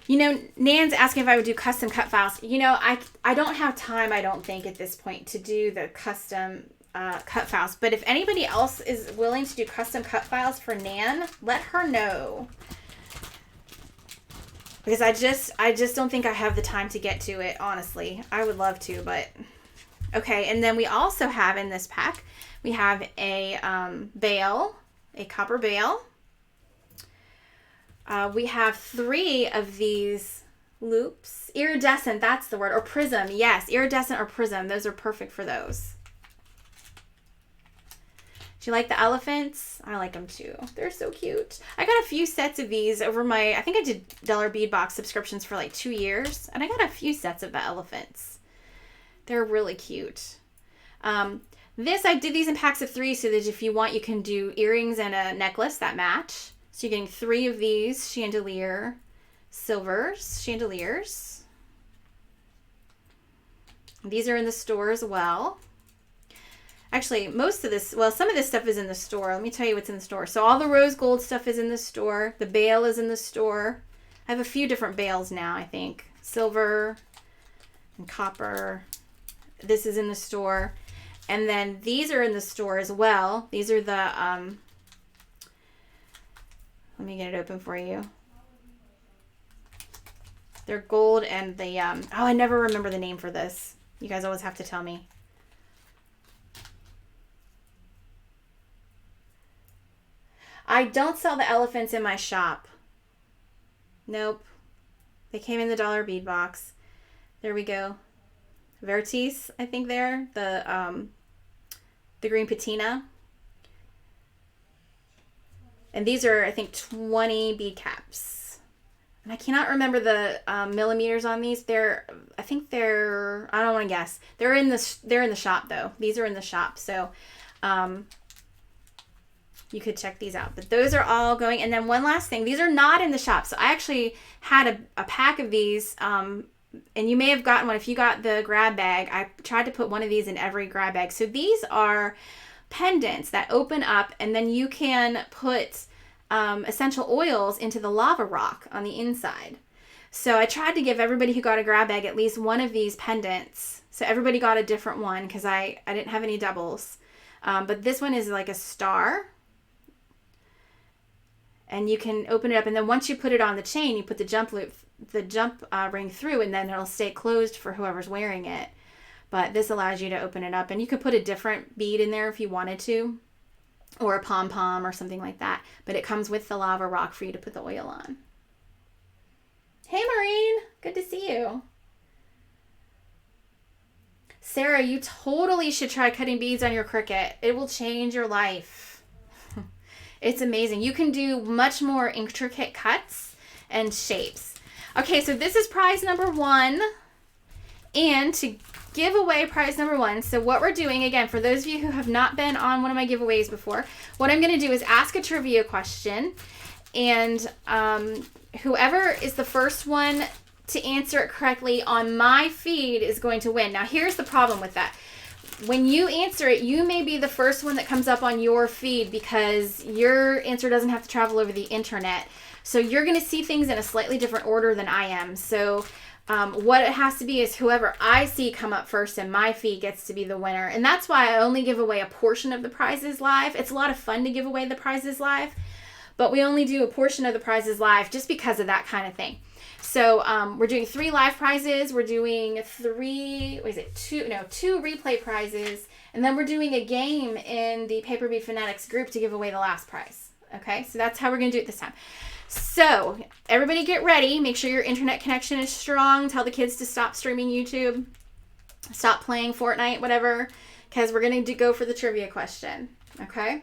S1: You know, Nan's asking if I would do custom cut files. You know, I don't have time, I don't think, at this point to do the custom cut files. But if anybody else is willing to do custom cut files for Nan, let her know. Because I just don't think I have the time to get to it, honestly. I would love to, but... Okay, and then we also have in this pack, we have a bail, a copper bail. We have 3 of these loops. Iridescent, that's the word. Or prism, yes. Iridescent or prism. Those are perfect for those. Do you like the elephants? I like them too. They're so cute. I got a few sets of these over I think I did Dollar Bead Box subscriptions for like 2 years. And I got a few sets of the elephants. They're really cute. I did these in packs of 3 so that if you want, you can do earrings and a necklace that match. So you're getting 3 of these chandelier silvers, chandeliers. These are in the store as well. Actually, most of this, well, some of this stuff is in the store. Let me tell you what's in the store. So all the rose gold stuff is in the store. The bail is in the store. I have a few different bails now, I think. Silver and copper. This is in the store. And then these are in the store as well. These are the... let me get it open for you. They're gold and the, oh, I never remember the name for this. You guys always have to tell me. I don't sell the elephants in my shop. Nope. They came in the Dollar Bead Box. There we go. Vertice, I think they're the green patina. And these are, I think, 20 bead caps. And I cannot remember the millimeters on these. I think they're, I don't want to guess. They're in the shop though. These are in the shop. So you could check these out. But those are all going. And then one last thing. These are not in the shop. So I actually had a pack of these. And you may have gotten one. If you got the grab bag, I tried to put one of these in every grab bag. So these are pendants that open up, and then you can put essential oils into the lava rock on the inside. So I tried to give everybody who got a grab bag at least one of these pendants. So everybody got a different one because I didn't have any doubles. But this one is like a star. And you can open it up, and then once you put it on the chain, you put the jump ring through, and then it'll stay closed for whoever's wearing it. But this allows you to open it up, and you could put a different bead in there if you wanted to, or a pom-pom or something like that. But it comes with the lava rock for you to put the oil on. Hey, Maureen. Good to see you. Sara, you totally should try cutting beads on your Cricut. It will change your life. It's amazing. You can do much more intricate cuts and shapes. Okay, so this is prize number 1. And to give away prize number 1, so what we're doing, again, for those of you who have not been on one of my giveaways before, what I'm going to do is ask a trivia question, and whoever is the first one to answer it correctly on my feed is going to win. Now, here's the problem with that. When you answer it, you may be the first one that comes up on your feed because your answer doesn't have to travel over the internet. So you're going to see things in a slightly different order than I am. So what it has to be is whoever I see come up first in my feed gets to be the winner. And that's why I only give away a portion of the prizes live. It's a lot of fun to give away the prizes live, but we only do a portion of the prizes live just because of that kind of thing. So we're doing 3 live prizes. We're doing 2 replay prizes. And then we're doing a game in the Paper Bead Fanatics group to give away the last prize. Okay, so that's how we're going to do it this time. So everybody get ready. Make sure your internet connection is strong. Tell the kids to stop streaming YouTube. Stop playing Fortnite, whatever. Because we're going to go for the trivia question. Okay?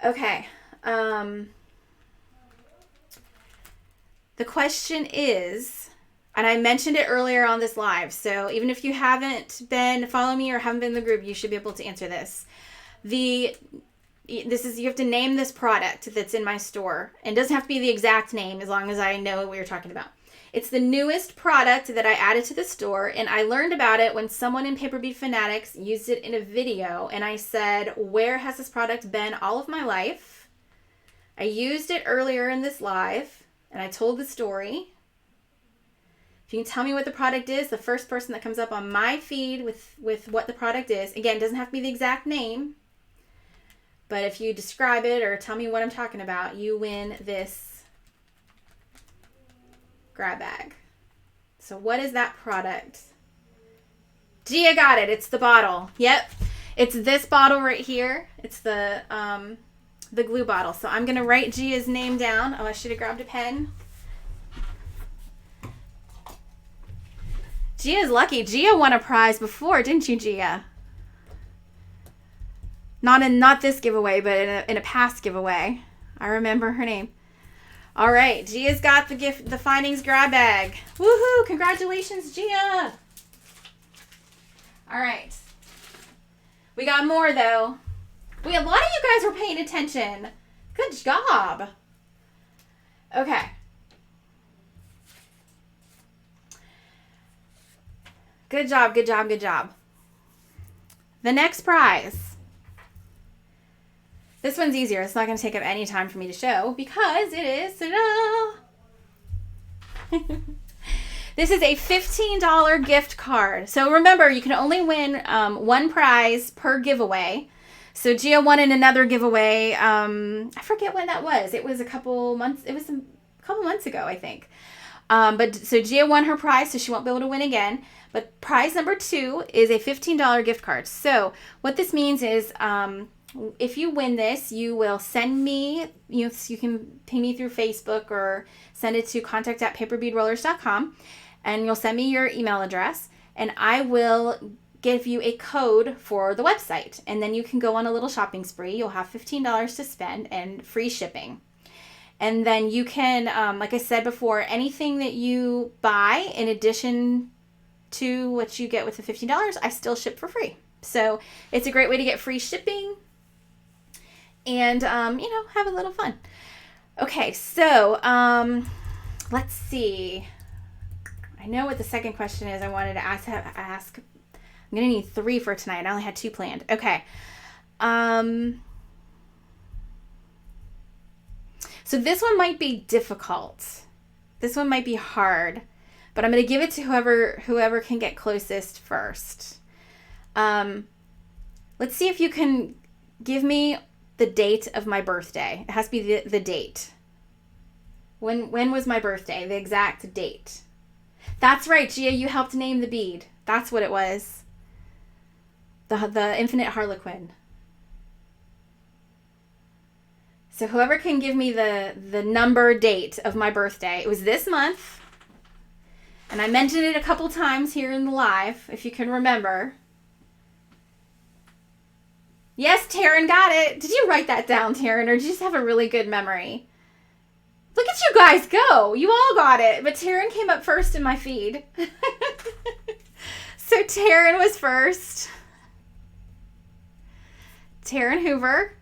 S1: Okay. The question is, and I mentioned it earlier on this live, so even if you haven't been following me or haven't been in the group, you should be able to answer this. The you have to name this product that's in my store. And it doesn't have to be the exact name as long as I know what you're talking about. It's the newest product that I added to the store, and I learned about it when someone in Paper Bead Fanatics used it in a video, and I said, where has this product been all of my life? I used it earlier in this live, and I told the story. If you can tell me what the product is, the first person that comes up on my feed with what the product is, again, it doesn't have to be the exact name, but if you describe it or tell me what I'm talking about, you win this grab bag. So what is that product? Gia got it. It's the bottle. Yep. It's this bottle right here. It's the glue bottle. So I'm going to write Gia's name down. Oh, I should have grabbed a pen. Gia's lucky. Gia won a prize before, didn't you, Gia? Not this giveaway, but in a past giveaway. I remember her name. All right, Gia's got the findings grab bag. Woohoo! Congratulations, Gia. All right. We got more though. A lot of you guys were paying attention. Good job. Okay. Good job, good job, good job. The next prize. This one's easier. It's not going to take up any time for me to show because it is... This is a $15 gift card. So remember, you can only win one prize per giveaway. So Gia won in another giveaway. I forget when that was. It was a couple months. It was a couple months ago, I think. But so Gia won her prize, so she won't be able to win again. But prize number 2 is a $15 gift card. So what this means is... if you win this, you will send me, you can ping me through Facebook or send it to contact@paperbeadrollers.com, and you'll send me your email address, and I will give you a code for the website, and then you can go on a little shopping spree. You'll have $15 to spend and free shipping. And then you can, like I said before, anything that you buy in addition to what you get with the $15, I still ship for free. So it's a great way to get free shipping. And, have a little fun. Okay, so let's see. I know what the second question is I wanted to ask. I'm going to need 3 for tonight. I only had 2 planned. Okay. So this one might be difficult. This one might be hard. But I'm going to give it to whoever can get closest first. Let's see if you can give me the date of my birthday. It has to be the date. When was my birthday? The exact date. That's right, Gia, you helped name the bead. That's what it was. The Infinite Harlequin. So whoever can give me the number date of my birthday. It was this month. And I mentioned it a couple times here in the live, if you can remember. Yes, Taryn got it. Did you write that down, Taryn, or did you just have a really good memory? Look at you guys go. You all got it. But Taryn came up first in my feed. So Taryn was first. Taryn Hoover.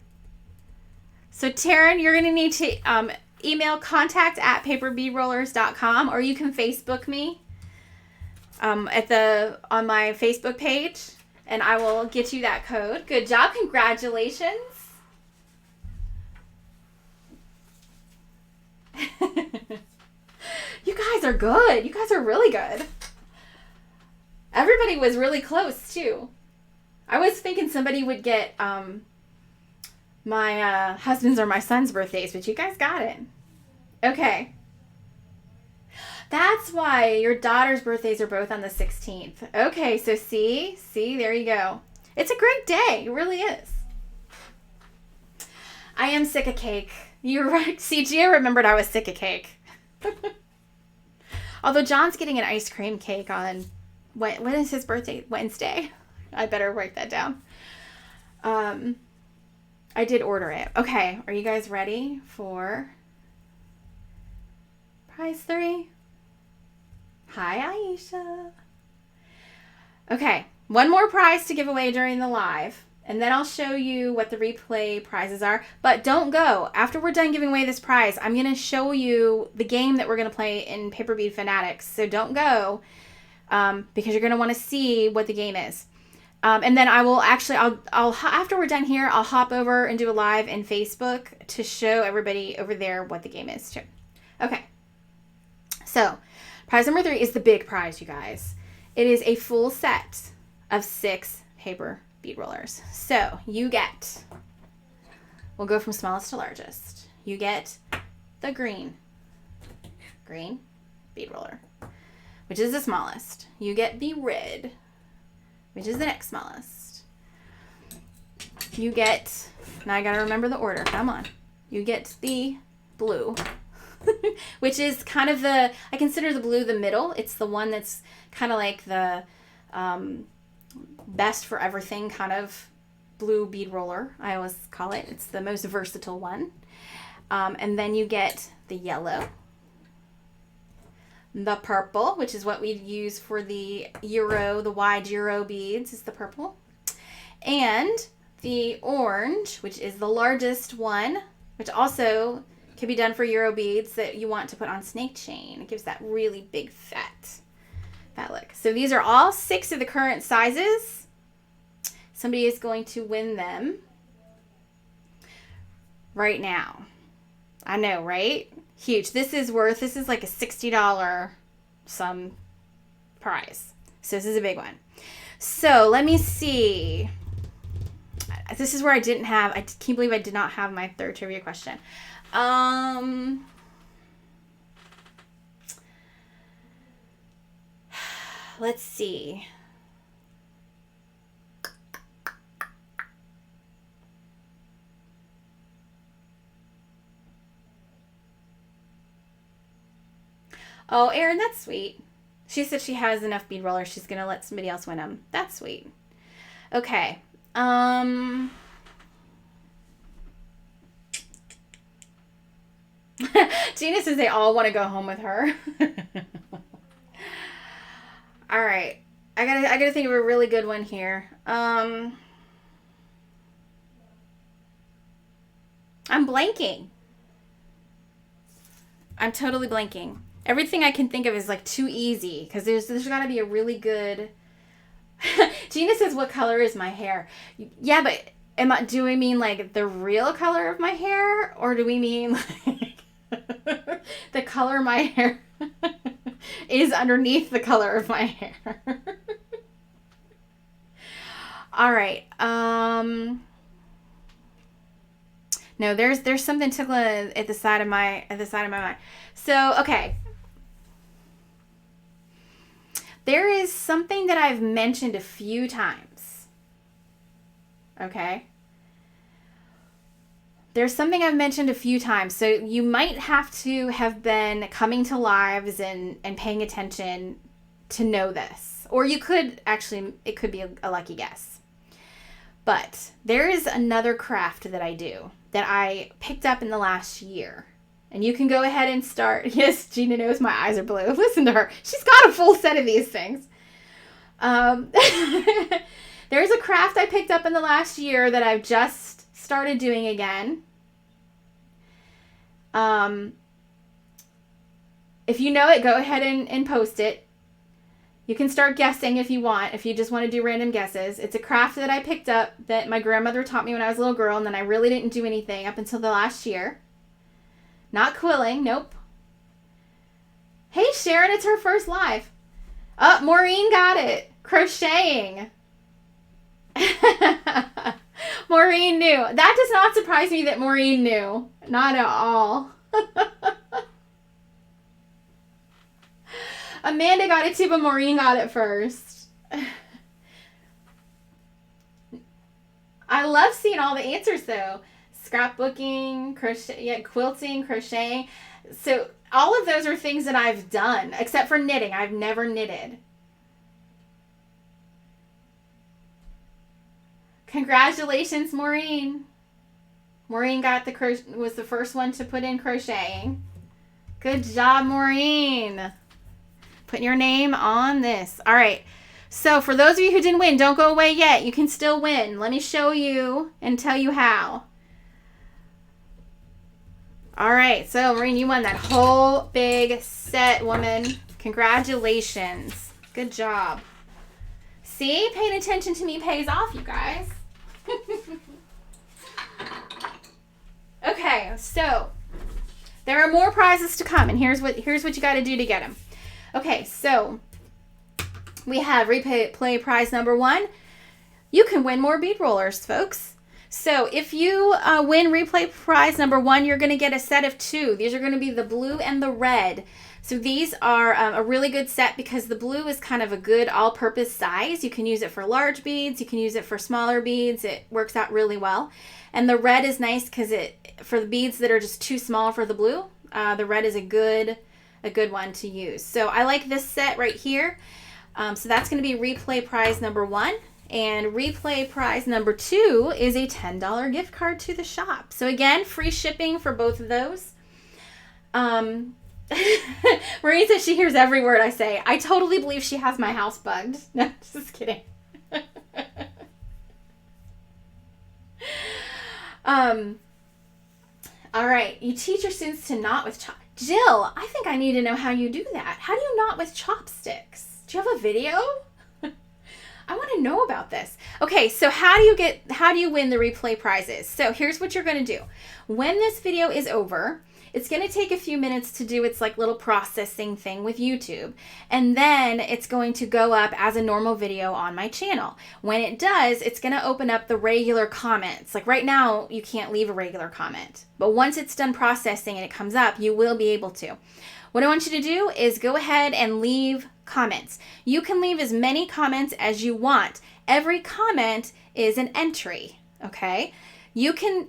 S1: So Taryn, you're going to need to email contact@paperbeadrollers.com, or you can Facebook me on my Facebook page. And I will get you that code. Good job. Congratulations. You guys are good. You guys are really good. Everybody was really close, too. I was thinking somebody would get my husband's or my son's birthdays, but you guys got it. Okay. That's why your daughter's birthdays are both on the 16th. Okay, so see, there you go. It's a great day. It really is. I am sick of cake. You're right. See, Gia remembered I was sick of cake. Although John's getting an ice cream cake on, when is his birthday? Wednesday. I better write that down. I did order it. Okay, are you guys ready for prize 3? Hi, Aisha. Okay, one more prize to give away during the live. And then I'll show you what the replay prizes are. But don't go. After we're done giving away this prize, I'm going to show you the game that we're going to play in Paper Bead Fanatics. So don't go because you're going to want to see what the game is. And then I will actually, I'll after we're done here, I'll hop over and do a live in Facebook to show everybody over there what the game is too. Okay. So prize number 3 is the big prize, you guys. It is a full set of 6 paper bead rollers. So you get, we'll go from smallest to largest. You get the green bead roller, which is the smallest. You get the red, which is the next smallest. You get, now I gotta remember the order, come on. You get the blue, which is kind of the, I consider the blue the middle. It's the one that's kind of like the best for everything kind of blue bead roller, I always call it. It's the most versatile one. And then you get the yellow, the purple, which is what we use for the Euro, the wide Euro beads is the purple, and the orange, which is the largest one, which also can be done for Euro beads that you want to put on snake chain. It gives that really big fat look. So these are all 6 of the current sizes. Somebody is going to win them right now. I know, right? Huge. This is like a $60 some prize. So this is a big one. So let me see. This is where I can't believe I did not have my third trivia question. Let's see. Oh, Erin, that's sweet. She said she has enough bead rollers. She's going to let somebody else win them. That's sweet. Okay. Gina says they all want to go home with her. All right. I gotta think of a really good one here. I'm blanking. I'm totally blanking. Everything I can think of is like too easy because there's got to be a really good. Gina says, "What color is my hair?" Yeah, but do we mean like the real color of my hair, or do we mean like the color my hair is underneath the color of my hair? All right. No, there's something tickling at the side of my mind. So, okay. There is something that I've mentioned a few times. Okay? There's something I've mentioned a few times. So you might have to have been coming to lives and paying attention to know this. Or you could actually, it could be a lucky guess. But there is another craft that I do that I picked up in the last year. And you can go ahead and start. Yes, Gina knows my eyes are blue. Listen to her. She's got a full set of these things. There's a craft I picked up in the last year that I've just started doing again. If you know it, go ahead and post it. You can start guessing if you want, if you just want to do random guesses. It's a craft that I picked up that my grandmother taught me when I was a little girl, and then I really didn't do anything up until the last year. Not quilling, nope. Hey, Sharon, it's her first live. Oh, Maureen got it. Crocheting. Maureen knew. That does not surprise me that Maureen knew. Not at all. Amanda got it too, but Maureen got it first. I love seeing all the answers, though. Scrapbooking, crochet, quilting, crocheting. So all of those are things that I've done, except for knitting. I've never knitted. Congratulations, Maureen. Maureen was the first one to put in crocheting. Good job, Maureen. Putting your name on this. All right. So for those of you who didn't win, don't go away yet. You can still win. Let me show you and tell you how. All right, so Maureen, you won that whole big set, woman. Congratulations. Good job. See, paying attention to me pays off, you guys. Okay, so there are more prizes to come, and here's what you got to do to get them. Okay, so we have replay prize number 1. You can win more bead rollers, folks. So if you win replay prize number 1, you're going to get a set of 2. These are going to be the blue and the red. So these are a really good set because the blue is kind of a good all-purpose size. You can use it for large beads. You can use it for smaller beads. It works out really well. And the red is nice because for the beads that are just too small for the blue, the red is a good one to use. So I like this set right here. So that's going to be replay prize number 1. And replay prize number 2 is a $10 gift card to the shop. So again, free shipping for both of those. Marie says she hears every word I say. I totally believe she has my house bugged. No, just kidding. All right. You teach your students to knot with Jill, I think I need to know how you do that. How do you knot with chopsticks? Do you have a video? I want to know about this. Okay, so how do you win the replay prizes? So here's what you're going to do. When this video is over, it's going to take a few minutes to do its like little processing thing with YouTube. And then it's going to go up as a normal video on my channel. When it does, it's going to open up the regular comments. Like right now, you can't leave a regular comment. But once it's done processing and it comes up, you will be able to. What I want you to do is go ahead and leave comments. You can leave as many comments as you want. Every comment is an entry, okay? You can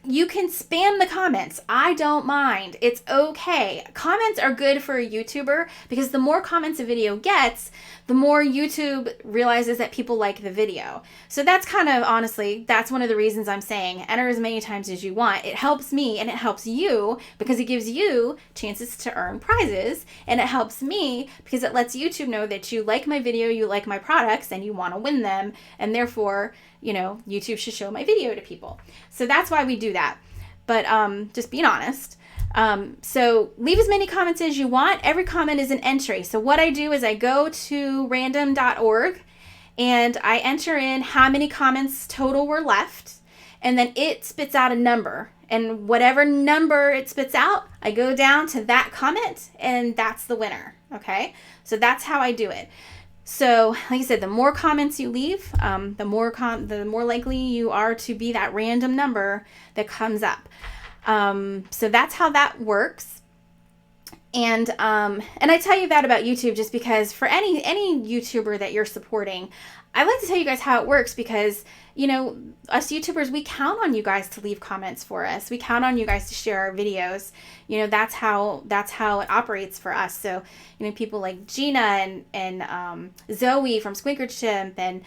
S1: spam the comments. I don't mind. It's okay. Comments are good for a YouTuber because the more comments a video gets, the more YouTube realizes that people like the video. So that's kind of, honestly, that's one of the reasons I'm saying enter as many times as you want. It helps me and it helps you because it gives you chances to earn prizes, and it helps me because it lets YouTube know that you like my video, you like my products, and you want to win them, and therefore, you know, YouTube should show my video to people. So that's why we do that. But just being honest. So leave as many comments as you want. Every comment is an entry. So what I do is I go to random.org and I enter in how many comments total were left, and then it spits out a number. And whatever number it spits out, I go down to that comment, and that's the winner. Okay? So that's how I do it. So, like I said, the more comments you leave, the more likely you are to be that random number that comes up. So that's how that works. And I tell you that about YouTube just because for any YouTuber that you're supporting, I like to tell you guys how it works because, you know, us YouTubers, we count on you guys to leave comments for us. We count on you guys to share our videos. You know, that's how it operates for us. So, you know, people like Gina and Zoe from Squinker Chimp and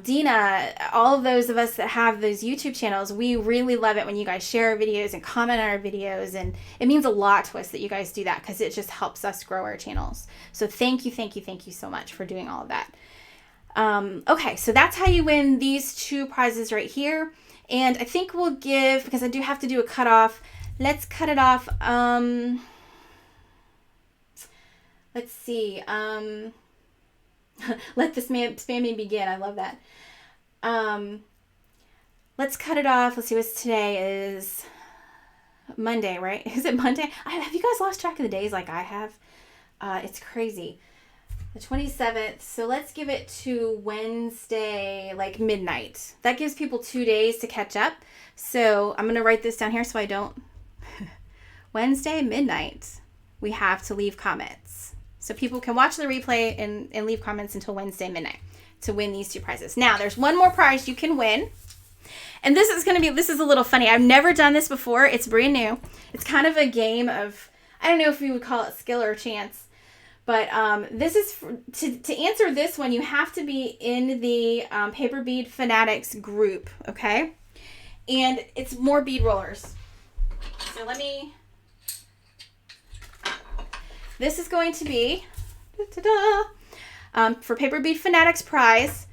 S1: Dina, all of those of us that have those YouTube channels, we really love it when you guys share our videos and comment on our videos. And it means a lot to us that you guys do that because it just helps us grow our channels. So thank you so much for doing all of that. Okay, so that's how you win these 2 prizes right here. And I think we'll give, because I do have to do a cutoff, let's cut it off. Let's see. Let the spamming begin. I love that. Let's cut it off. Let's see what's today is Monday, right? Is it Monday? Have you guys lost track of the days like I have? It's crazy. The 27th. So let's give it to Wednesday, like midnight. That gives people 2 days to catch up. So I'm going to write this down here so I don't. Wednesday, midnight, we have to leave comments. So people can watch the replay and leave comments until Wednesday midnight to win these 2 prizes. Now, there's one more prize you can win. And this is a little funny. I've never done this before. It's brand new. It's kind of a game of, I don't know if we would call it skill or chance. But this is, to answer this one, you have to be in the Paper Bead Fanatics group, okay? And it's more bead rollers. So this is going to be, For Paper Bead Fanatics prize,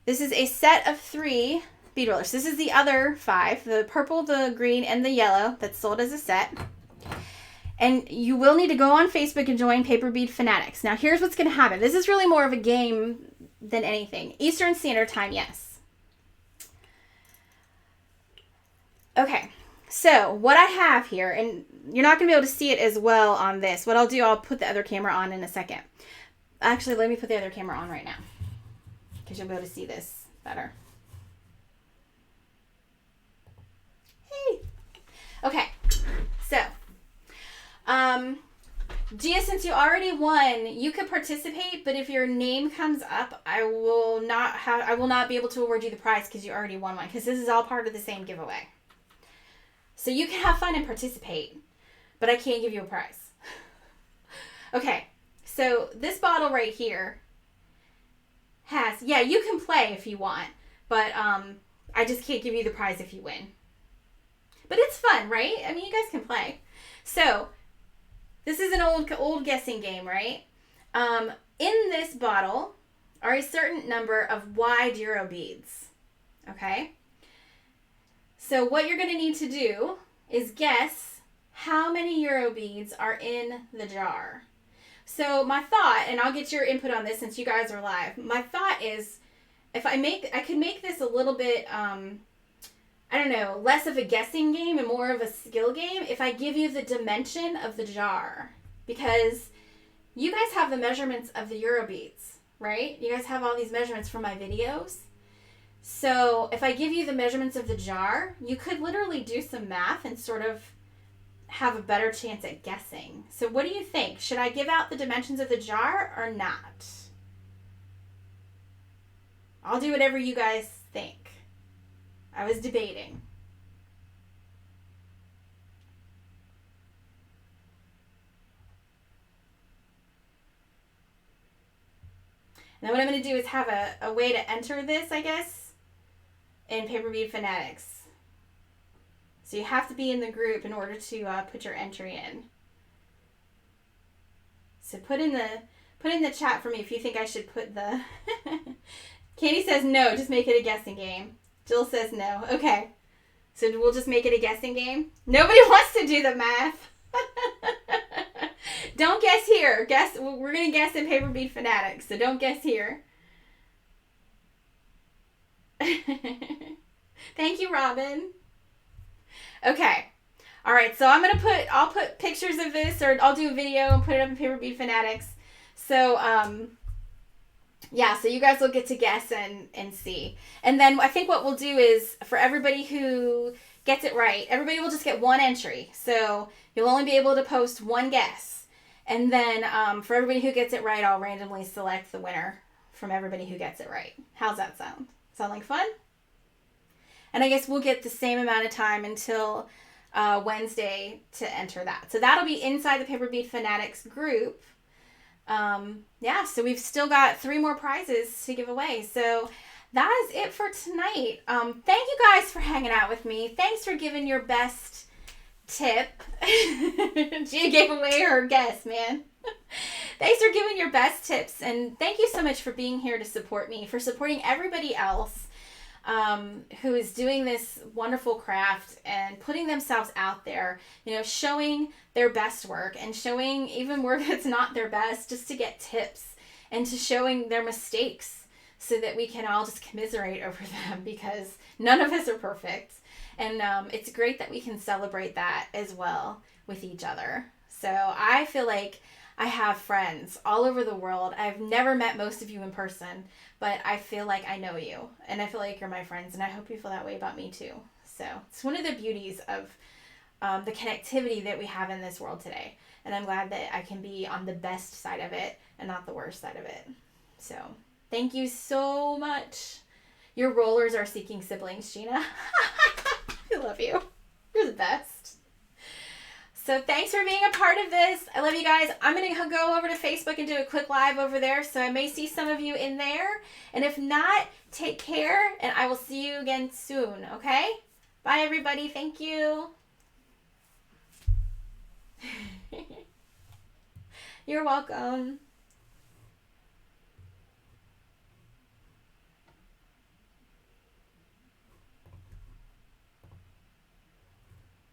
S1: this is a set of 3 bead rollers. This is the other 5, the purple, the green, and the yellow that's sold as a set. And you will need to go on Facebook and join Paper Bead Fanatics. Now, here's what's going to happen. This is really more of a game than anything. Eastern Standard Time, yes. Okay, so what I have here, and you're not going to be able to see it as well on this. What I'll do, I'll put the other camera on in a second. Actually, let me put the other camera on right now, because you'll be able to see this better. Hey. Okay, so, Gia, since you already won, you could participate, but if your name comes up, I will not be able to award you the prize because you already won one, because this is all part of the same giveaway. So you can have fun and participate, but I can't give you a prize. Okay, so this bottle right here has, yeah, you can play if you want, but I just can't give you the prize if you win. But it's fun, right? I mean, you guys can play. So this is an old guessing game, right? In this bottle are a certain number of wide Euro beads, okay? So what you're going to need to do is guess how many Euro beads are in the jar. So my thought, and I'll get your input on this since you guys are live, my thought is if I could make this a little bit, I don't know, less of a guessing game and more of a skill game if I give you the dimension of the jar. Because you guys have the measurements of the Euro beads, right? You guys have all these measurements from my videos. So if I give you the measurements of the jar, you could literally do some math and sort of have a better chance at guessing. So what do you think? Should I give out the dimensions of the jar or not? I'll do whatever you guys think. I was debating. Now what I'm going to do is have a way to enter this, I guess, in Paper Bead Fanatics. So you have to be in the group in order to put your entry in. So put in the chat for me if you think I should put the... Katie says no, just make it a guessing game. Jill says no. Okay. So we'll just make it a guessing game? Nobody wants to do the math. Don't guess here. We're going to guess in Paper Bead Fanatics, so don't guess here. Thank you, Robin. Okay. All right, so I'll put pictures of this, or I'll do a video and put it up in Paper Bead Fanatics. So, yeah, so you guys will get to guess and see. And then I think what we'll do is, for everybody who gets it right, everybody will just get one entry. So you'll only be able to post one guess. And then for everybody who gets it right, I'll randomly select the winner from everybody who gets it right. How's that sound? Sound like fun? And I guess we'll get the same amount of time until Wednesday to enter that. So that'll be inside the Paper Bead Fanatics group. Yeah, so we've still got 3 more prizes to give away. So that is it for tonight. Thank you guys for hanging out with me. Thanks for giving your best tip. Gia gave away her guess, man. Thanks for giving your best tips. And thank you so much for being here to support me, for supporting everybody else who is doing this wonderful craft and putting themselves out there, you know, showing their best work and showing even work that's not their best, just to get tips, and to showing their mistakes so that we can all just commiserate over them, because none of us are perfect. And it's great that we can celebrate that as well with each other. So I feel like I have friends all over the world. I've never met most of you in person, but I feel like I know you, and I feel like you're my friends, and I hope you feel that way about me too. So it's one of the beauties of the connectivity that we have in this world today, and I'm glad that I can be on the best side of it and not the worst side of it. So thank you so much. Your rollers are seeking siblings, Gina. I love you. You're the best. So thanks for being a part of this. I love you guys. I'm going to go over to Facebook and do a quick live over there, so I may see some of you in there. And if not, take care, and I will see you again soon, okay? Bye, everybody. Thank you. You're welcome.